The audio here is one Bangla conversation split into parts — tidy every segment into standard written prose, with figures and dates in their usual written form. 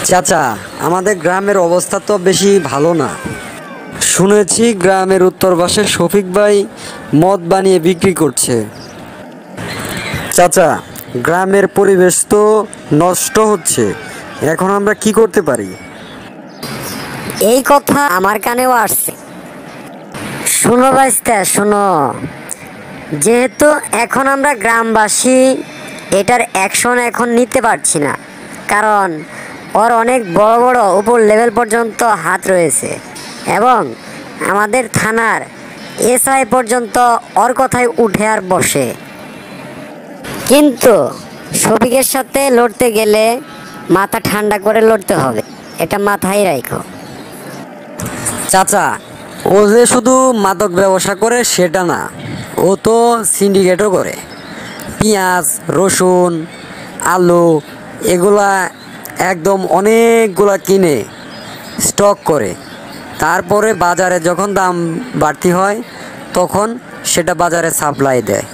চাচা, আমাদের গ্রামের অবস্থা তো বেশি ভালো না। শুনেছি গ্রামের উত্তর পাশে শফিক ভাই মদ বানিয়ে বিক্রি করছে। চাচা, গ্রামের পরিবেশ তো নষ্ট হচ্ছে, এখন আমরা কি করতে পারি? এই কথা আমার কানেও আসছে। শোনো ভাইস্তা, শোনো, যেহেতু এখন আমরা গ্রামবাসী এটার অ্যাকশন এখন নিতে পারছি না, কারণ ওর অনেক বড় বড় উপর লেভেল পর্যন্ত হাত রয়েছে এবং আমাদের থানার এসআই পর্যন্ত ওর কথায় উঠে আর বসে। কিন্তু শফিকের সাথে লড়তে গেলে মাথা ঠান্ডা করে লড়তে হবে, এটা মাথায় রাখো। চাচা, ও যে শুধু মাদক ব্যবসা করে সেটা না, ও তো সিন্ডিকেটও করে। পেঁয়াজ, রসুন, আলু এগুলা একদম অনেকগুলা কিনে স্টক করে, তারপরে বাজারে যখন দাম বাড়তি হয় তখন সেটা বাজারে সাপ্লাই দেয়।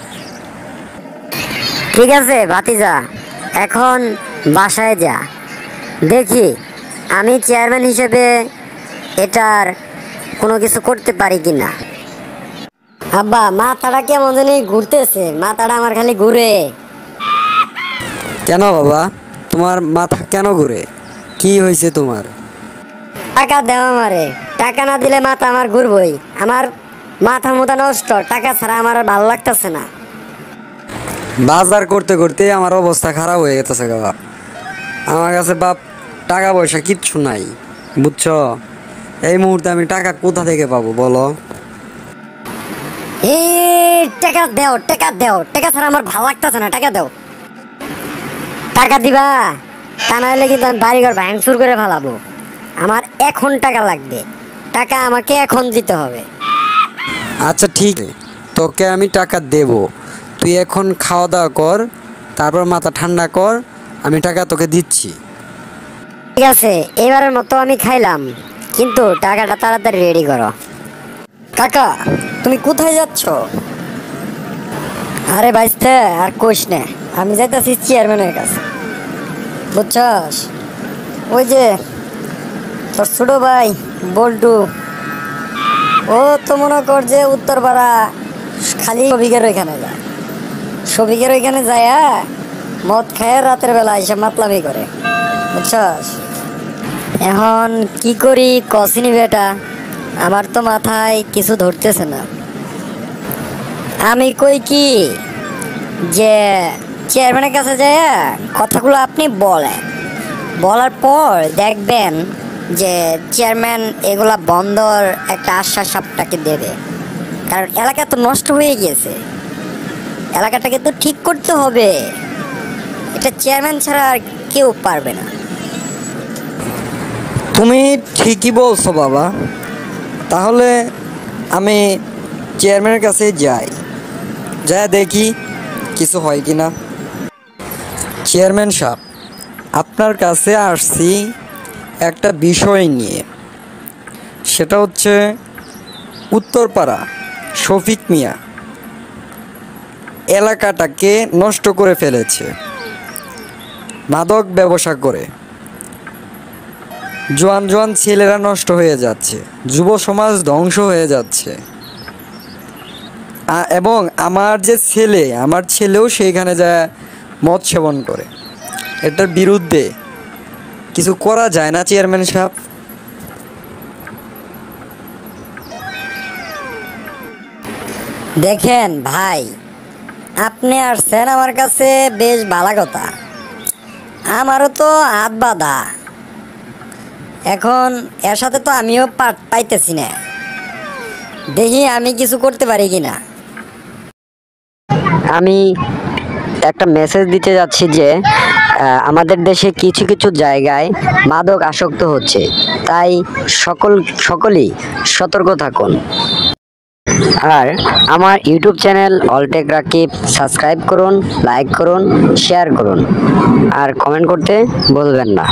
ঠিক আছে ভাতিজা, এখন বাসায় যা, দেখি আমি চেয়ারম্যান হিসেবে এটার কোনো কিছু করতে পারি কিনা। আব্বা, মাথাটা কেমন জানি ঘুরতেছে, মাথাটা আমার খালি ঘুরে। কেন বাবা, তোমার মাথা কেন ঘুরে? কি হয়েছে তোমার? টাকা দেও আমারে, টাকা না দিলে মাথা আমার ঘুরবই। আমার মাথা মুথা নষ্ট, টাকা ছাড়া আমার আর ভালো লাগতেছে না। বাজার করতে করতে আমার অবস্থা খারাপ হয়ে গেছে বাবা। আমার কাছে বাপ টাকা পয়সা কিচ্ছু নাই, বুঝছো? এই মুহূর্তে আমি টাকা কোথা থেকে পাবো বলো? টাকা দেও, টাকা দেও, টাকা ছাড়া আমার ভালো লাগতেছে না, টাকা দেও। টাকা দিবা, তা নাহলে কিন্তু আমি বাড়িঘর ভাঙচুর করে ফেলাবো। আমার এখন টাকা লাগবে, টাকা আমাকে এখন দিতে হবে। আচ্ছা ঠিক আছে, তোকে আমি টাকা দেব, তুই এখন খাওয়া দাওয়া কর, তারপর মাথা ঠান্ডা কর, আমি টাকা তোকে দিচ্ছি। ঠিক আছে, এবারের মতো আমি খাইলাম, কিন্তু টাকাটা তাড়াতাড়ি রেডি করো। কাকা, তুমি কোথায় যাচ্ছ? আরে ভাইস্তে, আর কোশ না, আমি যাইতেছি চেয়ারম্যানের কাছে, বুঝছস? ওই যে তোর ছোট ভাই বল্টু, ও তো মনে কর যে উত্তরপাড়া খালি শফিকের ওইখানে যায়, শফিকের ওইখানে যায় মদ খায়, রাতের বেলা এসে মাতলামি করে, বুঝছস? এখন কি করি কসিনি বেটা, আমার তো মাথায় কিছু ধরতেছে না। আমি কই কি যে চেয়ারম্যানের কাছে যায় কথাগুলো আপনি বলেন, বলার পর দেখবেন যে চেয়ারম্যান এগুলা বন্ধর একটা আশ্বাস আপনাকে দেবে, কারণ এলাকা তো নষ্ট হয়ে গিয়েছে, এলাকাটাকে তো ঠিক করতে হবে, এটা চেয়ারম্যান ছাড়া আর কেউ পারবে না। তুমি ঠিকই বলছো বাবা, তাহলে আমি চেয়ারম্যানের কাছে যাই, যা দেখি কিছু হয় কি না। চেয়ারম্যান সাহেব, আপনার কাছে আসছি একটা বিষয় নিয়ে, সেটা হচ্ছে উত্তরপাড়া শফিক মিয়া এলাকাটাকে নষ্ট করে ফেলেছে মাদক ব্যবসা করে। জোয়ান জোয়ান ছেলেরা নষ্ট হয়ে যাচ্ছে, যুব সমাজ ধ্বংস হয়ে যাচ্ছে, এবং আমার যে ছেলে, আমার ছেলেও সেইখানে যায় মদ সেবন করে। এটার বিরুদ্ধে কিছু করা যায় না চেয়ারম্যান সাহেব? দেখেন ভাই, আপনি আসছেন আমার কাছে বেশ ভালো কথা, আমারও তো হাত বাঁধা, এখন এর সাথে তো আমিও পাইতেছি না, দেখি আমি কিছু করতে পারি কিনা। আমি একটা মেসেজ দিতে যাচ্ছি যে আমাদের দেশে কিছু কিছু জায়গায় মাদক আসক্ত হচ্ছে, তাই সকলেই সতর্ক থাকুন। আর আমার ইউটিউব চ্যানেল অলটেক রাকিব সাবস্ক্রাইব করুন, লাইক করুন, শেয়ার করুন, আর কমেন্ট করতে ভুলবেন না।